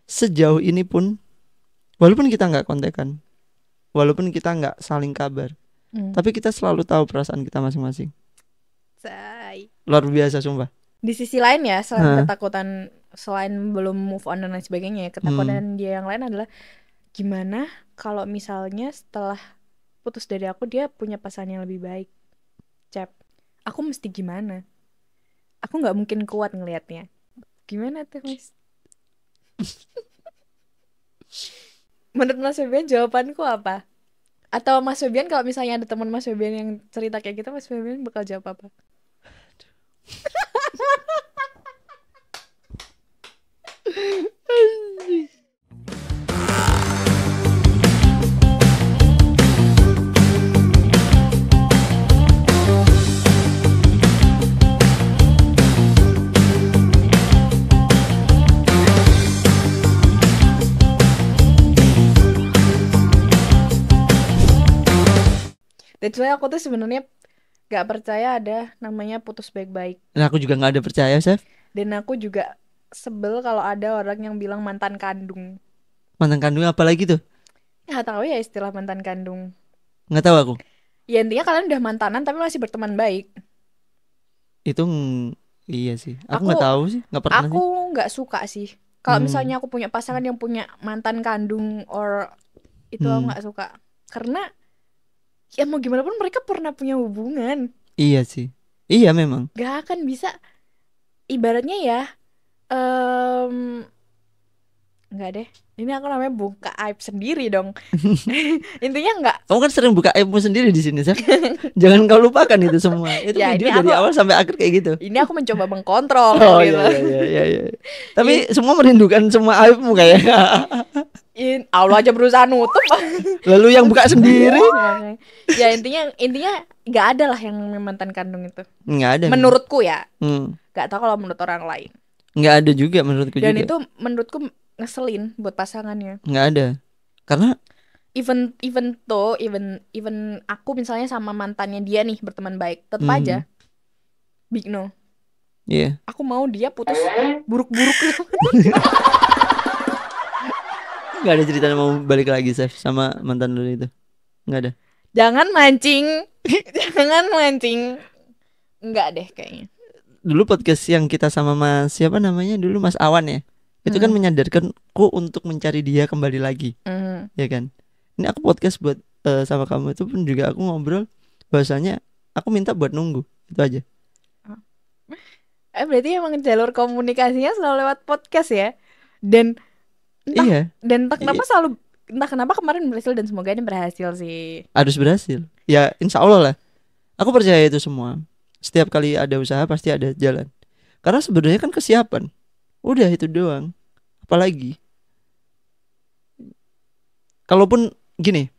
sejauh ini pun, walaupun kita nggak kontekan, walaupun kita nggak saling kabar, tapi kita selalu tahu perasaan kita masing-masing. Say. Luar biasa sumpah. Di sisi lain ya, selain Hah. ketakutan, selain belum move on dan lain sebagainya, ketakutan dia yang lain adalah gimana kalau misalnya setelah putus dari aku dia punya pasangan yang lebih baik. Cep, aku mesti gimana? Aku nggak mungkin kuat ngelihatnya. Gimana tuh, Mas? Menurut Mas Febian jawabanku apa? Atau Mas Febian kalau misalnya ada teman Mas Febian yang cerita kayak gitu, Mas Febian bakal jawab apa? That's why aku tuh sebenarnya gak percaya ada namanya putus baik-baik. Nah, aku juga nggak ada percaya, Chef. Dan aku juga sebel kalau ada orang yang bilang mantan kandung. Mantan kandung apa lagi tuh? Ya tahu ya istilah mantan kandung. Nggak tahu aku. Ya intinya kalian udah mantanan tapi masih berteman baik. Itu iya sih. Aku Aku nggak tahu sih, nggak pernah aku sih. nggak suka sih. Kalau Hmm. misalnya aku punya pasangan yang punya mantan kandung or itu aku Hmm. nggak suka. Karena ya mau gimana pun mereka pernah punya hubungan. Iya sih. Iya memang. Gak akan bisa ibaratnya ya. em Nggak deh. Ini aku namanya buka aib sendiri dong. Intinya nggak. Kamu kan sering buka aibmu sendiri di sini, Chef. Jangan kau lupakan itu semua. Itu Ya video ini dari aku awal sampai akhir kayak gitu. ini aku mencoba mengkontrol Oh gitu. iya iya iya iya iya. In, Tapi semua merindukan semua aibmu kayaknya. Allah aja berusaha nutup. Lalu yang buka sendiri? Makanya. Ya intinya nggak ada lah yang mantan kandung itu. Nggak ada memang. Menurutku ya. Hmm. Nggak tahu kalau menurut orang lain. Nggak ada juga menurutku Dan juga. itu menurutku ngeselin buat pasangannya. Nggak ada. Karena Even aku misalnya sama mantannya dia nih berteman baik, tetap aja hmm, big no. iya. Aku mau dia putus buruk-buruk gitu. Nggak ada cerita mau balik lagi, Chef, sama mantan dulu itu. Nggak ada. Jangan mancing. Jangan mancing. Enggak deh kayaknya. Dulu podcast yang kita sama Mas siapa namanya dulu, Mas Awan ya. Itu kan Mm, menyadarkanku untuk mencari dia kembali lagi, mm. ya kan. Ini aku podcast buat sama kamu itu pun juga aku ngobrol bahwasanya aku minta buat nunggu itu aja. Berarti emang jalur komunikasinya selalu lewat podcast ya. Dan entah Iya, dan entah iya, kenapa selalu entah kenapa kemarin berhasil dan semoga ini berhasil sih. harus berhasil. Ya, insya Allah lah. Aku percaya itu semua. Setiap kali ada usaha pasti ada jalan. Karena sebenarnya kan kesiapan. Udah itu doang. Apalagi kalaupun gini.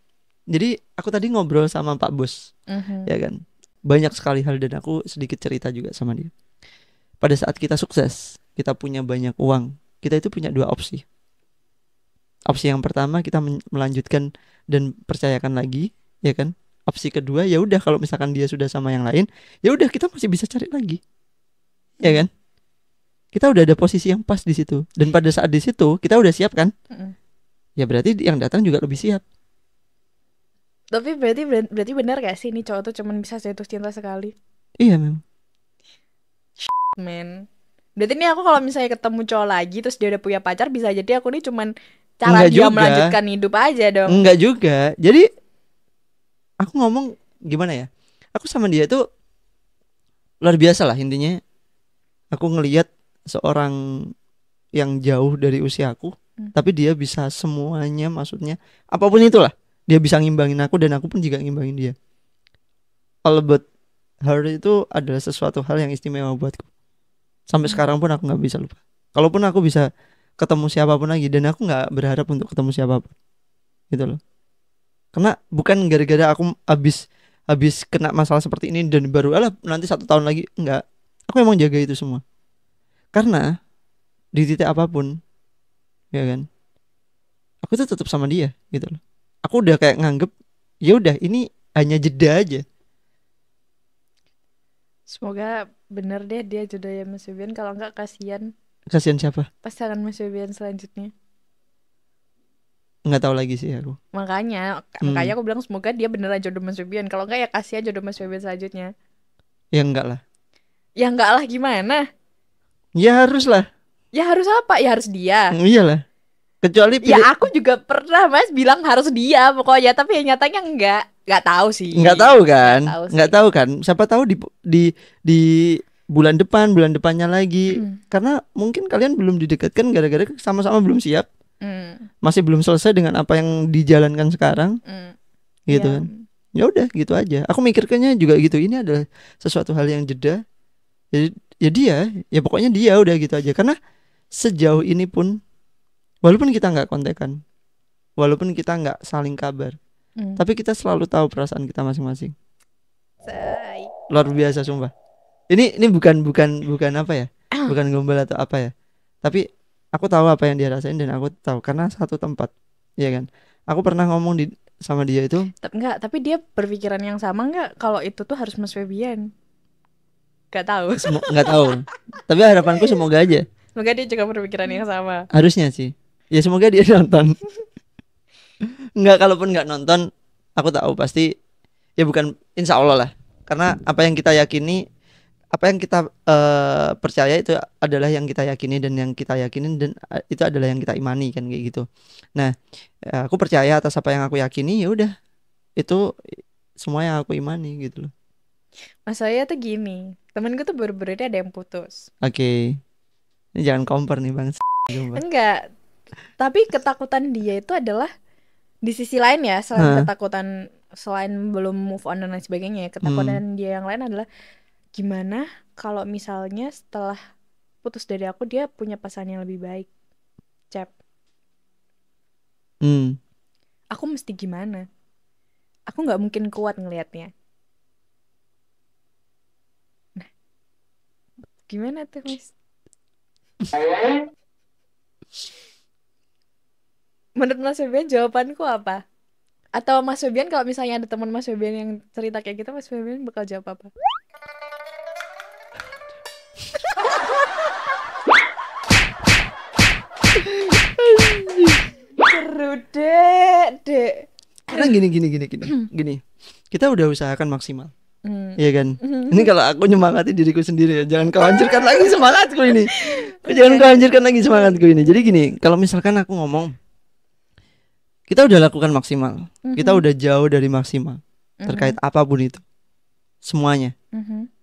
Jadi aku tadi ngobrol sama Pak Bos, Mhm. ya kan. Banyak sekali hal dan aku sedikit cerita juga sama dia. Pada saat kita sukses, kita punya banyak uang, kita itu punya dua opsi. Opsi yang pertama kita melanjutkan dan percayakan lagi, ya kan. Opsi kedua ya udah kalau misalkan dia sudah sama yang lain, ya udah kita masih bisa cari lagi, ya kan. Kita udah ada posisi yang pas di situ dan pada saat di situ kita udah siap kan, Mm-mm. ya berarti yang datang juga lebih siap. Tapi berarti benar gak sih ini cowok tuh cuman bisa jatuh cinta sekali? Iya memang. Men. Berarti ini aku kalau misalnya ketemu cowok lagi terus dia udah punya pacar bisa jadi aku nih cuman cara Enggak dia juga, melanjutkan hidup aja dong. enggak juga. Jadi aku ngomong gimana ya, aku sama dia itu luar biasa lah intinya. Aku ngelihat seorang yang jauh dari usiaku, Hmm. tapi dia bisa semuanya, maksudnya apapun itulah, dia bisa ngimbangin aku dan aku pun juga ngimbangin dia. All about her itu adalah sesuatu hal yang istimewa buatku. Sampai Hmm. sekarang pun aku nggak bisa lupa. Kalaupun aku bisa ketemu siapapun lagi dan aku nggak berharap untuk ketemu siapapun, gitu loh. Karena bukan gara-gara aku habis habis kena masalah seperti ini dan baru alah nanti 1 tahun lagi, enggak. Aku emang jaga itu semua. Karena di titik apapun, ya kan, aku tuh tetap sama dia gitu loh. Aku udah kayak nganggep ya udah ini hanya jeda aja. Semoga bener deh dia jodohnya Mas Febian, kalau enggak kasihan Kasihan siapa? pasangan Mas Febian selanjutnya. nggak tahu lagi sih aku. Makanya aku bilang semoga dia beneran jodoh Mas Febian. Kalau enggak ya kasihan jodoh Mas Febian selanjutnya. Ya enggak lah. Ya enggak lah, gimana? Ya harus lah. Ya harus apa? Ya harus dia. Iyalah. Kecuali Ya pilih. aku juga pernah Mas bilang harus dia pokoknya, tapi ya nyatanya enggak. Enggak tahu sih. Nggak tahu kan? Nggak tahu Nggak sih. tahu kan? Siapa tahu di bulan depannya lagi. Karena mungkin kalian belum didekatkan gara-gara sama-sama belum siap. Hmm, Masih belum selesai dengan apa yang dijalankan sekarang, hmm. gitu Ya. kan. Ya udah gitu aja. Aku mikirnya juga gitu. Ini adalah sesuatu hal yang jeda. Jadi ya dia, ya pokoknya dia udah gitu aja. Karena sejauh ini pun, walaupun kita nggak kontekan, walaupun kita nggak saling kabar, tapi kita selalu tahu perasaan kita masing-masing. Say. Luar biasa sumpah. Ini bukan apa ya? Bukan gombal atau apa ya. Tapi aku tahu apa yang dia rasain dan aku tahu karena satu tempat. Iya kan? Aku pernah ngomong sama dia itu. Enggak, tapi dia berpikiran yang sama enggak kalau itu tuh harus Mas Febian? Gak tahu. Nggak tahu. Tapi harapanku semoga aja. Semoga dia juga berpikiran yang sama. Harusnya sih. Ya semoga dia nonton. Nggak, kalaupun nggak nonton, aku tahu pasti ya bukan, insya Allah lah. Karena apa yang kita yakini, apa yang kita percaya itu adalah yang kita yakini, dan yang kita yakinin dan itu adalah yang kita imani kan, kayak gitu. Nah, aku percaya atas apa yang aku yakini, ya udah itu semua yang aku imani gitu loh. Masalahnya tuh gini, temenku tuh baru-baru ini ada yang putus. Oke. Ini jangan compare nih bang. Sumpah. Enggak, tapi ketakutan dia itu adalah di sisi lain ya, selain Hah? ketakutan, selain belum move on dan lain sebagainya ya, ketakutan dia yang lain adalah gimana kalau misalnya setelah putus dari aku dia punya pasangan yang lebih baik, Cep. Aku mesti gimana? Aku nggak mungkin kuat ngelihatnya. Nah, gimana tuh Mas? Menurut Mas Febian jawabanku apa? Atau Mas Febian kalau misalnya ada teman Mas Febian yang cerita kayak gitu, Mas Febian bakal jawab apa? Seru dek. Karena gini. Kita udah usahakan maksimal. Hmm. Iya kan? Ini kalau aku nyemangati diriku sendiri ya. Jangan kau hancurkan lagi semangatku ini. Jangan kau hancurkan lagi semangatku ini. Jadi gini, kalau misalkan aku ngomong, kita udah lakukan maksimal. Kita udah jauh dari maksimal terkait apapun itu. Semuanya.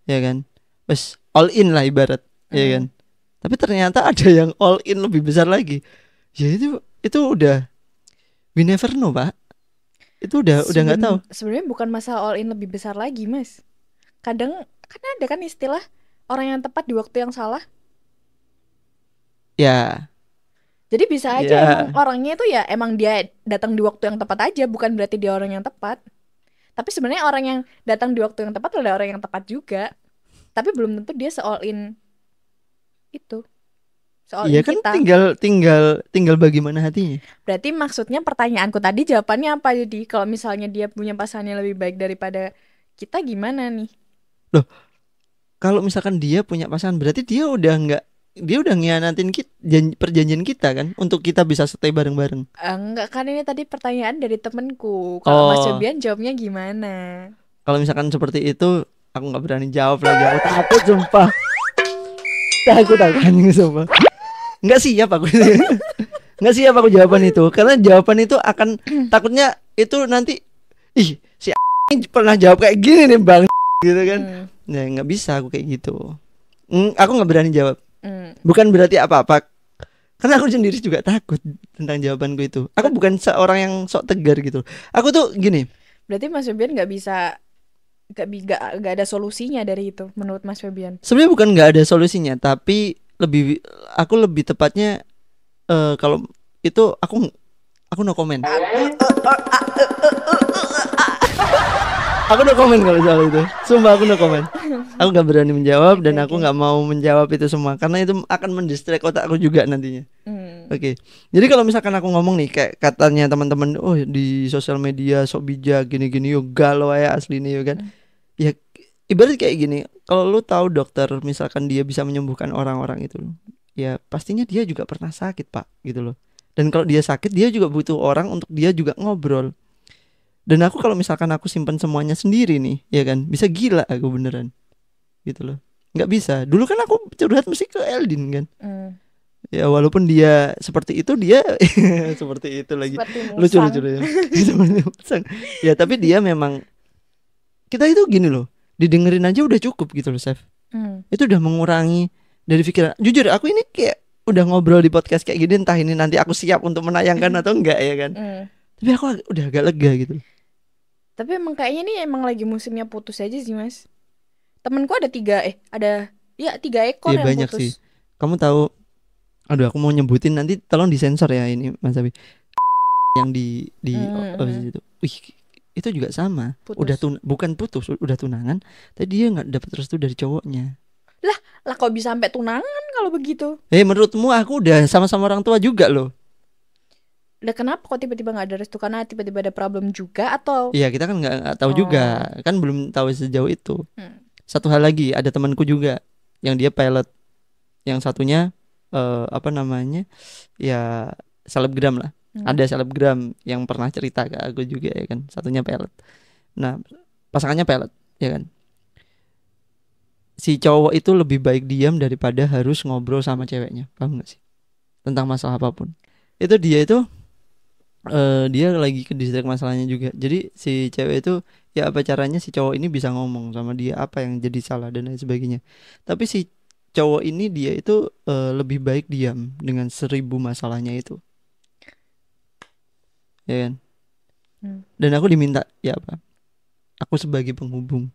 Ya kan? Bes all in lah ibarat, ya kan? Tapi ternyata ada yang all in lebih besar lagi. Ya itu udah, we never know, Pak. Itu udah nggak tahu. Sebenarnya bukan masalah all in lebih besar lagi, Mas. Kadang kan ada kan istilah orang yang tepat di waktu yang salah. Ya. Jadi bisa aja emang orangnya itu ya emang dia datang di waktu yang tepat aja, bukan berarti dia orang yang tepat. Tapi sebenarnya orang yang datang di waktu yang tepat adalah orang yang tepat juga. Tapi belum tentu dia se-all in itu. Se-all Iya in kan, kita. tinggal bagaimana hatinya. Berarti maksudnya pertanyaanku tadi jawabannya apa? Jadi kalau misalnya dia punya pasangan yang lebih baik daripada kita gimana nih? Loh, kalau misalkan dia punya pasangan berarti dia udah ngianatin perjanjian kita kan, untuk kita bisa stay bareng-bareng. Enggak, kan ini tadi pertanyaan dari temenku. Kalau Mas Febian jawabnya gimana? Kalau misalkan seperti itu, aku nggak berani jawab lagi. Aku takut sumpah. Takut anjing sumpah. Nggak siap aku. Nggak siap aku jawaban itu. Karena jawaban itu akan takutnya itu nanti, ih si pernah jawab kayak gini nih bang, gitu kan. Nah nggak bisa aku kayak gitu. Aku nggak berani jawab. Bukan berarti apa-apa, karena aku sendiri juga takut tentang jawabanku itu. Aku bukan seorang yang sok tegar gitu. Aku tuh gini. Berarti Mas Febian nggak ada solusinya dari itu menurut Mas Febian? Sebenarnya bukan nggak ada solusinya, tapi aku lebih tepatnya kalau itu aku no comment. Aku no comment kalau soal itu. Sumpah aku no comment. Aku gak berani menjawab dan aku gak mau menjawab itu semua karena itu akan mendistract otakku juga nantinya. Oke. Jadi kalau misalkan aku ngomong nih kayak katanya teman-teman, oh di sosial media sok bijak gini-gini yo galau ya asli nih yo kan. Ya ibarat kayak gini, kalau lu tahu dokter misalkan dia bisa menyembuhkan orang-orang itu, ya pastinya dia juga pernah sakit, Pak, gitu loh. Dan kalau dia sakit, dia juga butuh orang untuk dia juga ngobrol. Dan aku kalau misalkan aku simpan semuanya sendiri nih, ya kan, bisa gila aku beneran. Gitu loh. Nggak bisa. Dulu kan aku curhat mesti ke Eldin kan. Ya walaupun dia seperti itu, dia seperti itu lagi. Seperti Lucu musang. ya. Seperti musang. Ya tapi dia memang, kita itu gini loh, didengerin aja udah cukup gitu loh, Chef. Itu udah mengurangi dari pikiran. Jujur aku ini kayak udah ngobrol di podcast kayak gini, entah ini nanti aku siap untuk menayangkan atau enggak ya kan. Tapi aku udah agak lega gitu. Tapi emang kayaknya nih emang lagi musimnya putus aja sih, Mas. Temenku ada 3 ekor Iya yang banyak putus. sih. Kamu tahu, aduh aku mau nyebutin, nanti tolong disensor ya ini Mas Abi. Yang di itu. Wih, itu juga sama. Putus. Udah bukan putus, udah tunangan, tapi dia nggak dapat restu dari cowoknya. Lah kok bisa sampai tunangan kalau begitu? Menurutmu aku udah sama-sama orang tua juga loh. Lah kenapa kok tiba-tiba nggak ada restu? Karena tiba-tiba ada problem juga atau? Iya kita kan nggak tahu juga, kan belum tahu sejauh itu. Satu hal lagi, ada temanku juga yang dia pilot, yang satunya apa namanya, ya selebgram lah. Ada selebgram yang pernah cerita ke aku juga ya kan, satunya pilot. Nah pasangannya pilot ya kan. Si cowok itu lebih baik diam daripada harus ngobrol sama ceweknya, paham gak sih, tentang masalah apapun. Itu dia lagi ke distrik masalahnya juga. Jadi si cewek itu ya apa caranya si cowok ini bisa ngomong sama dia apa yang jadi salah dan lain sebagainya. Tapi si cowok ini dia itu lebih baik diam dengan 1000 masalahnya itu, ya kan. Dan aku diminta ya apa, aku sebagai penghubung.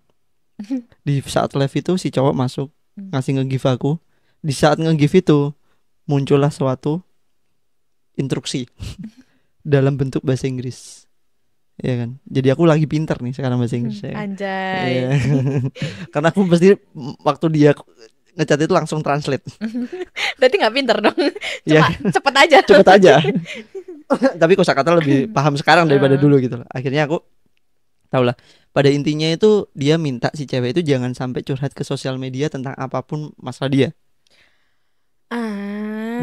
Di saat live itu si cowok masuk ngasih nge-give aku. Di saat nge-give itu muncullah suatu instruksi dalam bentuk bahasa Inggris, ya kan. Jadi aku lagi pinter nih sekarang bahasa Inggris ya. Anjay. Ya. Karena aku pasti waktu dia ngechat itu langsung translate. Berarti nggak pinter dong. Ya, Cepet aja. cepet aja. Tapi kosakata lebih paham sekarang daripada dulu gitu. Akhirnya aku tahu lah. Pada intinya itu dia minta si cewek itu jangan sampai curhat ke sosial media tentang apapun masalah dia.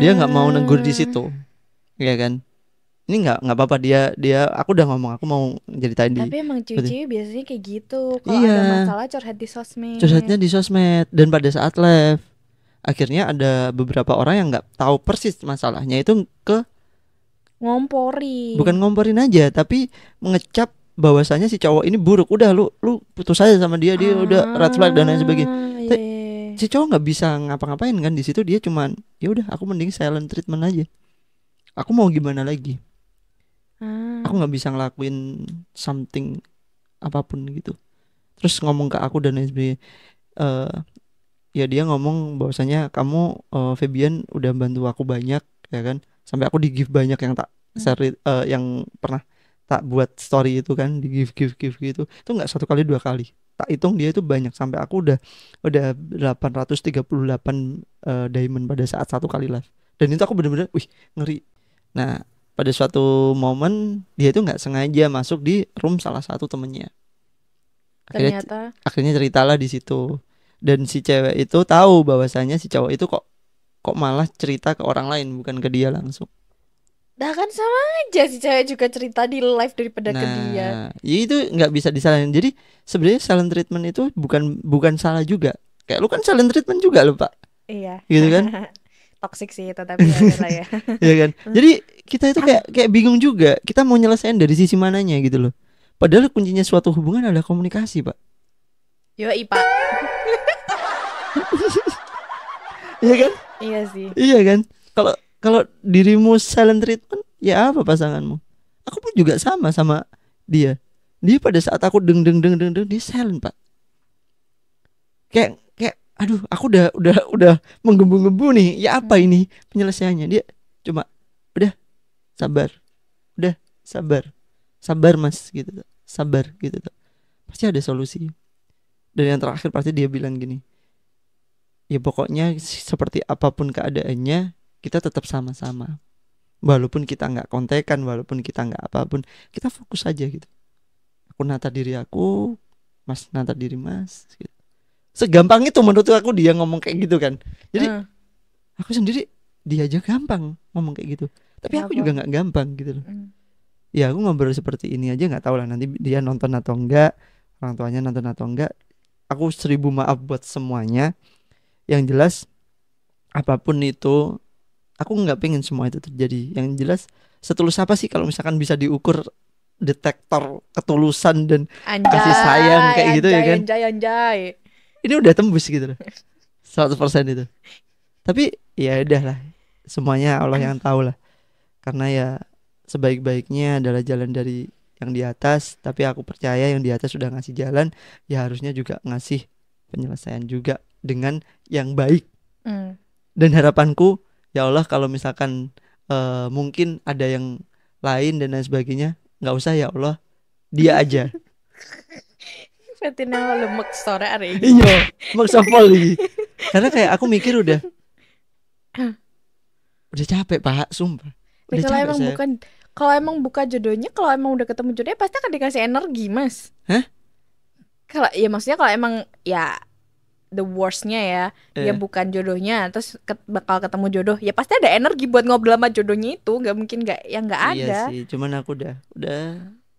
Dia nggak mau negur di situ, ya kan. Ini nggak apa-apa, dia aku udah ngomong aku mau ceritain di. Tapi emang cewek-cewek biasanya kayak gitu. Kalau Iya, ada masalah curhat di sosmed. curhatnya di sosmed. Dan pada saat live akhirnya ada beberapa orang yang nggak tahu persis masalahnya itu ngomporin. bukan ngomporin aja, tapi mengecap bahwasanya si cowok ini buruk. Udah lu putus aja sama dia udah red flag dan lain sebagainya. Si cowok nggak bisa ngapa-ngapain kan di situ. Dia cuman ya udah aku mending silent treatment aja. Aku mau gimana lagi? Aku nggak bisa ngelakuin something apapun gitu. Terus ngomong ke aku dan lain sebagainya. Ya dia ngomong bahwasanya kamu Febian udah bantu aku banyak ya kan. Sampai aku di give banyak yang tak share, yang pernah tak buat story itu kan, di give gitu. Itu nggak 1 kali 2 kali. Tak hitung dia itu banyak, sampai aku udah 838 diamond pada saat 1 kali live. Dan itu aku bener-bener wih ngeri. Nah pada suatu momen dia itu nggak sengaja masuk di room salah satu temennya. Akhirnya ceritalah di situ. Dan si cewek itu tahu bahwasanya si cowok itu kok malah cerita ke orang lain, bukan ke dia langsung. Dah kan sama aja si cewek juga cerita di live daripada ke dia. Ya itu nggak bisa disalahin. Jadi sebenarnya silent treatment itu bukan salah juga. Kayak lu kan silent treatment juga lo Pak. Iya. Gitu kan? Toxic sih itu, tapi ya lah ya. Iya kan. Jadi kita itu kayak bingung juga. Kita mau nyelesain dari sisi mananya gitu loh. Padahal kuncinya suatu hubungan adalah komunikasi Pak. Yoi Pak. Iya kan? Iya sih. Iya kan. Kalau dirimu silent treatment, ya apa pasanganmu? Aku pun juga sama dia. Dia pada saat aku deng dia silent Pak. Kayak aduh, aku udah menggebu-gebu nih. Ya apa ini penyelesaiannya? Dia cuma udah sabar Mas gitu. Sabar gitu. Pasti ada solusi. Dan yang terakhir pasti dia bilang gini. Ya pokoknya seperti apapun keadaannya, kita tetap sama-sama. Walaupun kita nggak kontekan, walaupun kita nggak apapun, kita fokus aja gitu. Aku nata diri aku, Mas nata diri Mas gitu. Segampang itu menurut aku dia ngomong kayak gitu kan. Jadi aku sendiri, dia aja gampang ngomong kayak gitu. Tapi aku Kenapa? juga nggak gampang gitu loh. Mm. Ya aku ngobrol seperti ini aja nggak tahu lah nanti dia nonton atau enggak, orang tuanya nonton atau enggak. Aku 1000 maaf buat semuanya. Yang jelas apapun itu, aku nggak pengen semua itu terjadi. Yang jelas setulus apa sih kalau misalkan bisa diukur detektor ketulusan dan kasih sayang Anjay, kayak gitu ya anjay, kan? anjay, anjay. Ini udah tembus gitu loh, 100% itu. Tapi ya udah lah, semuanya Allah yang tahu lah. Karena ya sebaik-baiknya adalah jalan dari yang di atas. Tapi aku percaya yang di atas sudah ngasih jalan, ya harusnya juga ngasih penyelesaian juga dengan yang baik. Mm. Dan harapanku ya Allah kalau misalkan mungkin ada yang lain dan lain sebagainya, nggak usah ya Allah, dia aja. Betina lemek sore hari ini. Iya, maksa lagi. Karena kayak aku mikir udah capek Pak, sumpah. Dan Udah kalau capek emang saya. bukan, kalau emang buka jodohnya, kalau emang udah ketemu jodohnya pasti akan dikasih energi, Mas. Hah? Kalau ya maksudnya kalau emang ya the worstnya ya, dia Eh, bukan jodohnya, terus bakal ketemu jodoh, ya pasti ada energi buat ngobrol sama jodohnya itu, nggak mungkin nggak yang nggak iya ada. sih, cuman aku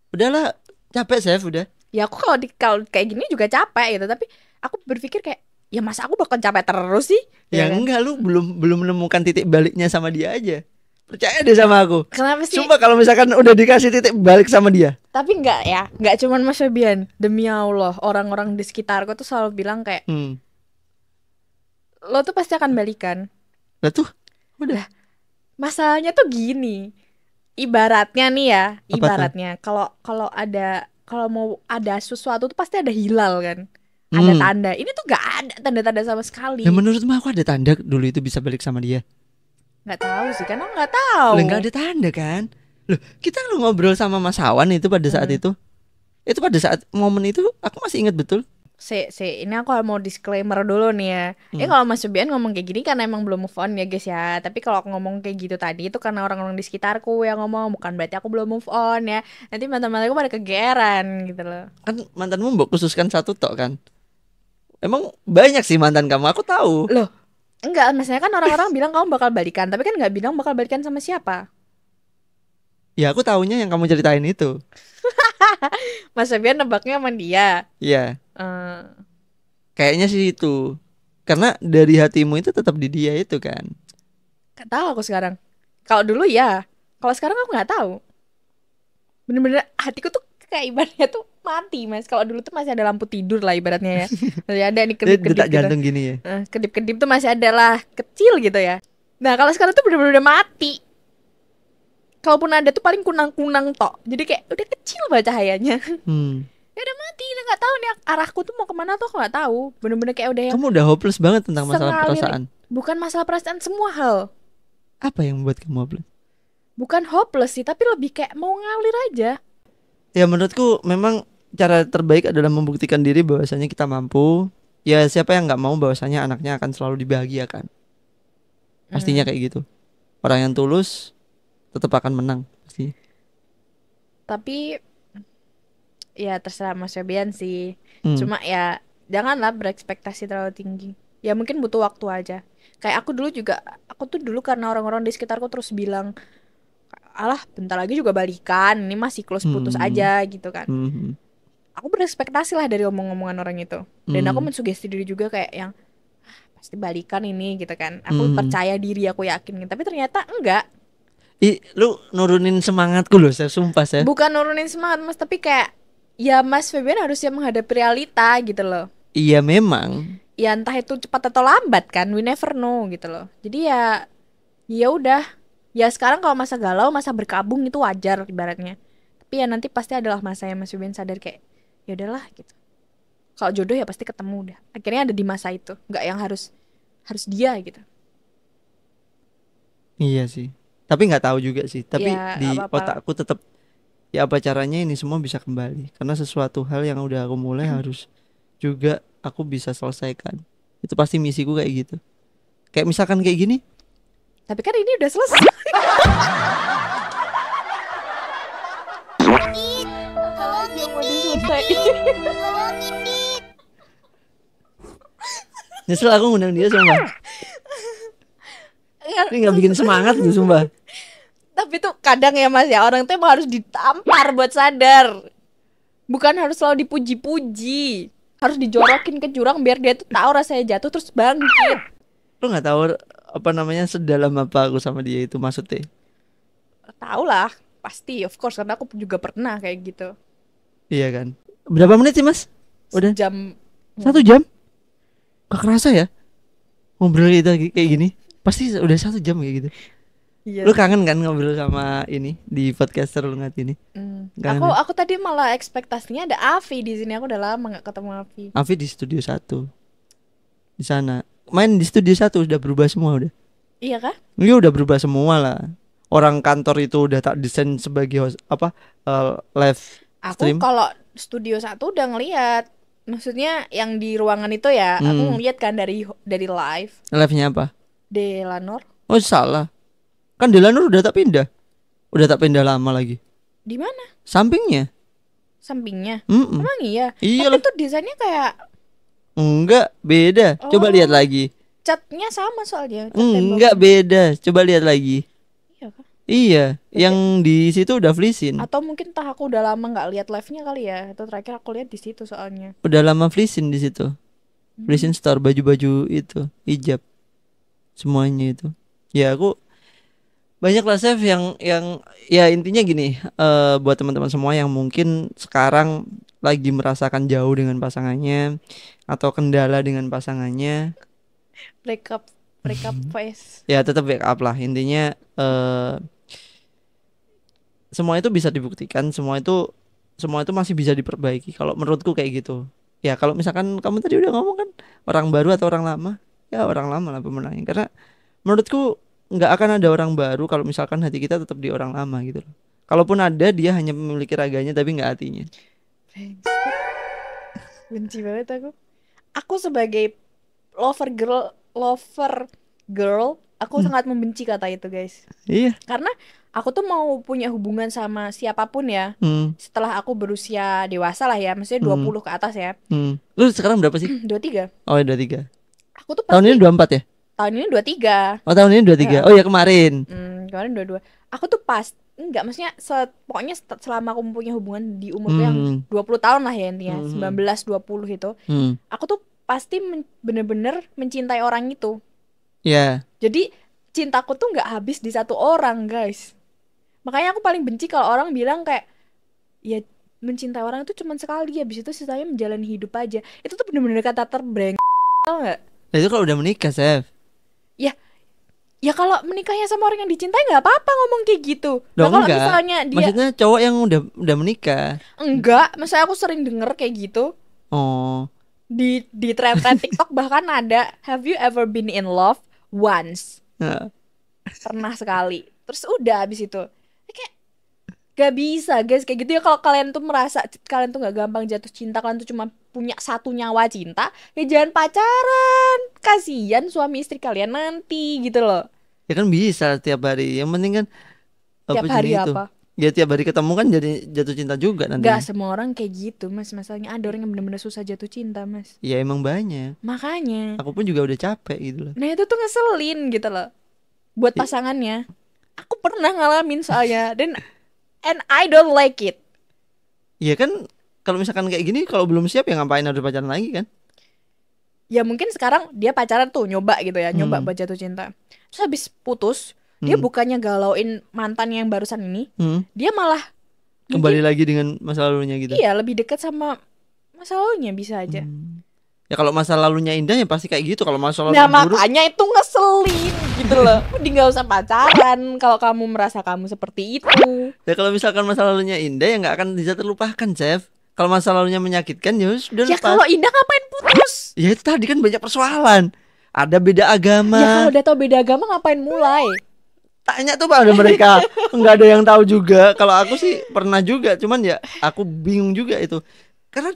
udahlah, capek saya udah. Ya aku kalau kayak gini juga capek gitu, tapi aku berpikir kayak ya masa aku bakal capek terus sih, Ya ya kan? enggak, lu belum menemukan titik baliknya sama dia aja. Percaya deh sama aku. Kenapa sih? Sumpah kalau misalkan udah dikasih titik balik sama dia. Tapi nggak ya, nggak cuman Mas Febian, demi Allah, orang-orang di sekitarku tuh selalu bilang kayak Hmm. lo tuh pasti akan balikan. Lah tuh, udah. Masalahnya tuh gini, ibaratnya nih ya, Apa tuh? ibaratnya kalau kalau mau ada sesuatu tuh pasti ada hilal kan, ada Hmm. tanda. Ini tuh nggak ada tanda-tanda sama sekali. Ya menurutmu aku ada tanda dulu itu bisa balik sama dia? Nggak tahu sih, karena nggak tahu. Lah nggak ada tanda kan? Loh, kita lu ngobrol sama Mas Awan itu pada saat itu. Itu pada saat momen itu aku masih ingat betul. Ini aku mau disclaimer dulu nih ya. Kalau Mas Febian ngomong kayak gini karena emang belum move on ya guys ya. Tapi kalau aku ngomong kayak gitu tadi itu karena orang-orang di sekitarku yang ngomong, bukan berarti aku belum move on ya. Nanti mantan-mantanku pada kegeran gitu loh. Kan mantanmu mbok khususkan satu tok kan? Emang banyak sih mantan kamu, aku tahu. Loh, enggak, maksudnya kan orang-orang bilang kamu bakal balikan, tapi kan nggak bilang bakal balikan sama siapa. Ya aku tahunya yang kamu ceritain itu. Mas Febian nebaknya sama dia. Iya, Eh, kayaknya sih itu. Karena dari hatimu itu tetap di dia itu kan. Nggak tahu aku sekarang. Kalau dulu ya, kalau sekarang aku nggak tahu. Bener-bener hatiku tuh kayak ibaratnya tuh mati Mas. Kalau dulu tuh masih ada lampu tidur lah ibaratnya ya. Masih ada nih Dia kedip-kedip detak gitu. jantung gini ya. Kedip-kedip tuh masih ada lah, kecil gitu ya. Nah kalau sekarang tuh bener-bener udah mati. Kalaupun ada tuh paling kunang-kunang tok. Jadi kayak udah kecil banget cahayanya. Hmm. Ya udah mati, udah nggak tahu nih arahku tuh mau kemana tuh aku nggak tahu. Bener-bener kayak udah yang Kamu udah hopeless banget tentang masalah sengalir. perasaan. Bukan masalah perasaan, semua hal. Apa yang membuat kamu hopeless? Bukan hopeless sih, tapi lebih kayak mau ngalir aja. Ya menurutku memang cara terbaik adalah membuktikan diri bahwasanya kita mampu. Ya siapa yang nggak mau bahwasanya anaknya akan selalu dibahagiakan. Pastinya kayak gitu. Orang yang tulus tetap akan menang pastinya. Tapi ya terserah Mas Febian sih. Hmm. Cuma ya janganlah berekspektasi terlalu tinggi. Ya mungkin butuh waktu aja. Kayak aku dulu juga, aku tuh dulu karena orang-orang di sekitarku terus bilang, alah bentar lagi juga balikan, ini masih close putus aja gitu kan. Hmm. Aku berekspektasi lah dari omong-omongan orang itu. Dan aku Hmm. mensugesti diri juga kayak yang pasti balikan ini gitu kan. Aku percaya diri, aku yakin. Tapi ternyata enggak. Lu nurunin semangatku loh, saya sumpah saya. Bukan nurunin semangat Mas, tapi kayak ya Mas Febian harusnya menghadapi realita gitu loh. Iya memang. Ya entah itu cepat atau lambat kan, we never know gitu loh. Jadi ya udah. Ya sekarang kalau masa galau, masa berkabung itu wajar ibaratnya. Tapi ya nanti pasti adalah masa yang Mas Febian sadar kayak ya udahlah gitu. Kalau jodoh ya pasti ketemu udah. Akhirnya ada di masa itu, nggak yang harus dia gitu. Iya sih. Tapi nggak tahu juga sih. Tapi Ya di nggak apa-apa. otakku tetap ya apa caranya ini semua bisa kembali. Karena sesuatu hal yang udah aku mulai harus juga aku bisa selesaikan. Itu pasti misiku kayak gitu. Kayak misalkan kayak gini. Tapi kan ini udah selesai. Yang mau diselesai. Nyesel aku ngundang dia sumpah. Ini nggak bikin semangat gue sumpah. Tapi tuh kadang ya Mas ya, orang tuh emang harus ditampar buat sadar. Bukan harus selalu dipuji-puji. Harus dijorokin ke jurang biar dia tuh tahu rasanya jatuh terus bangkit. Lu nggak tahu apa namanya sedalam apa aku sama dia itu maksudnya. Tahu lah, pasti of course karena aku juga pernah kayak gitu. Iya kan. Berapa menit sih Mas? Udah Sejam 1 jam? Gak kerasa ya ngobrol kita kayak gini. Pasti udah 1 jam kayak gitu. Iya. Lu kangen kan ngobrol sama ini di podcaster lu ngat ini? Kangen. Aku tadi malah ekspektasinya ada Avi di sini. Aku udah lama nggak ketemu Avi. Avi di studio 1 di sana. Main di studio 1 udah berubah semua udah. Iya kah? Iya udah berubah semua lah. Orang kantor itu udah tak desain sebagai host, apa live Aku stream. kalau studio 1 udah ngeliat. Maksudnya yang di ruangan itu ya, aku ngeliat kan dari live. Live-nya apa? Delanor. Oh salah. Kan Delanur udah tak pindah. Udah tak pindah lama lagi. Di mana? Sampingnya. Sampingnya. Mm-mm. Emang iya. Iya Tapi lah. tuh desainnya kayak Enggak beda. Coba Oh. lihat lagi. catnya sama soalnya. Cat Enggak tembok. beda. Coba lihat lagi. Iya kah? Iya. Yang di situ udah flisin. Atau mungkin entah aku udah lama nggak lihat live-nya kali ya. Atau terakhir aku lihat di situ soalnya. Udah lama flisin di situ. Flisin store baju-baju itu hijab. Semuanya itu. Ya aku banyak lah chef yang ya intinya gini, buat teman-teman semua yang mungkin sekarang lagi merasakan jauh dengan pasangannya atau kendala dengan pasangannya, Break up face. ya tetap backup lah. Intinya semua itu bisa dibuktikan, semua itu masih bisa diperbaiki. Kalau menurutku kayak gitu. Ya kalau misalkan kamu tadi udah ngomong kan orang baru atau orang lama, ya orang lama lah pemenangnya. Karena menurutku nggak akan ada orang baru kalau misalkan hati kita tetap di orang lama gitu loh. Kalaupun ada dia hanya memiliki raganya tapi nggak hatinya. Brengsek. Benci banget aku. Aku sebagai lover girl, aku sangat membenci kata itu, guys. Iya. Karena aku tuh mau punya hubungan sama siapapun ya. Setelah aku berusia dewasa lah ya, maksudnya 20 ke atas ya. Lu sekarang berapa sih? 23. Oh, 23. Aku tuh Tahun pasti ini 24 ya? tahun ini 23. Oh, tahun ini 23. Oh ya kemarin. Kemarin 22. Aku tuh enggak, maksudnya pokoknya selama aku mempunyai hubungan di umurku yang 20 tahun lah ya intinya, 19-20 itu. Aku tuh pasti bener-bener mencintai orang itu. Ya. Jadi cintaku tuh nggak habis di satu orang, guys. Makanya aku paling benci kalau orang bilang kayak ya mencintai orang itu cuma sekali, habis itu sisanya menjalani hidup aja. Itu tuh bener-bener kata terbreng, tau nggak? Nah, itu kalau udah menikah, Chef. Ya kalau menikahnya sama orang yang dicintai nggak apa-apa ngomong kayak gitu. Loh, Nah kalau enggak. misalnya dia Maksudnya cowok yang udah menikah. enggak, misalnya aku sering denger kayak gitu Oh. di tren-tren TikTok bahkan ada, have you ever been in love once? Nah, Pernah sekali. Terus udah habis itu. Kayak gak bisa guys kayak gitu ya. Kalau kalian tuh merasa kalian tuh gak gampang jatuh cinta, kalian tuh cuma punya satu nyawa cinta, ya jangan pacaran. Kasian suami istri kalian nanti gitu loh. ya kan bisa tiap hari. Yang penting kan Tiap apa hari jenis itu. apa? Ya tiap hari ketemu kan jadi jatuh cinta juga nanti. Gak semua orang kayak gitu mas. Masalahnya ada orang yang benar-benar susah jatuh cinta mas. Ya emang banyak. Makanya. Aku pun juga udah capek gitu loh. Nah itu tuh ngeselin gitu loh. Buat pasangannya. Aku pernah ngalamin soalnya. And I don't like it. Iya kan kalau misalkan kayak gini kalau belum siap ya ngapain harus pacaran lagi kan? Ya mungkin sekarang dia pacaran tuh nyoba gitu ya. Nyoba buat jatuh cinta. Terus habis putus. Dia bukannya galauin mantan yang barusan ini. Dia malah Kembali lagi dengan masa lalunya gitu. iya lebih dekat sama masa lalunya bisa aja. Ya kalau masa lalunya indah ya pasti kayak gitu. Kalau masa Nah lalunya buruk makanya itu ngeselin gitu loh. Mending gak usah pacaran kalau kamu merasa kamu seperti itu. ya kalau misalkan masa lalunya indah ya nggak akan bisa terlupakan, Chef. Kalau masa lalunya menyakitkan ya sudah Ya lepas. kalau indah ngapain putus? Ya itu tadi kan banyak persoalan. Ada beda agama. Ya kalau udah tau beda agama ngapain mulai? Tanya tuh pada mereka. Nggak ada yang tahu juga. Kalau aku sih pernah juga. Cuman ya aku bingung juga itu. Karena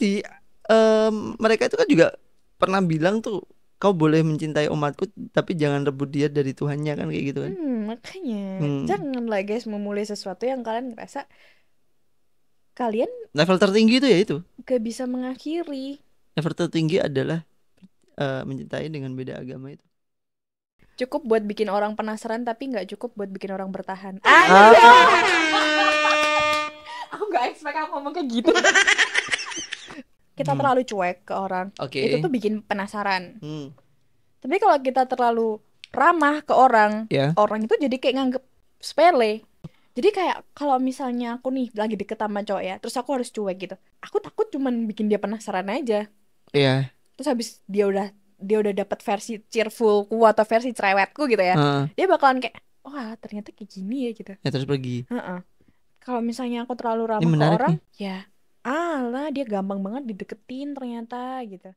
mereka itu kan juga pernah bilang tuh kau boleh mencintai umatku tapi jangan rebut dia dari Tuhannya kan kayak gitu kan. Makanya janganlah guys memulai sesuatu yang kalian ngerasa kalian Level tertinggi itu ya itu. gak bisa mengakhiri. Level tertinggi adalah mencintai dengan beda agama itu. Cukup buat bikin orang penasaran tapi nggak cukup buat bikin orang bertahan. Ah, Aku nggak expect aku ngomong kayak gitu. Kita terlalu cuek ke orang, Oke. itu tuh bikin penasaran. Hmm. Tapi kalau kita terlalu ramah ke orang, Ya. orang itu jadi kayak nganggep sepele. Jadi kayak kalau misalnya aku nih lagi deket sama cowok ya, terus aku harus cuek gitu. Aku takut cuman bikin dia penasaran aja. Iya. Terus habis dia udah dapat versi cheerfulku atau versi cerewetku gitu ya. Ah, Dia bakalan kayak, wah ternyata kayak gini ya gitu. ya terus pergi. Heeh. Kalau misalnya aku terlalu Ini ramah ke menarik orang, nih. ya alah dia gampang banget dideketin ternyata gitu.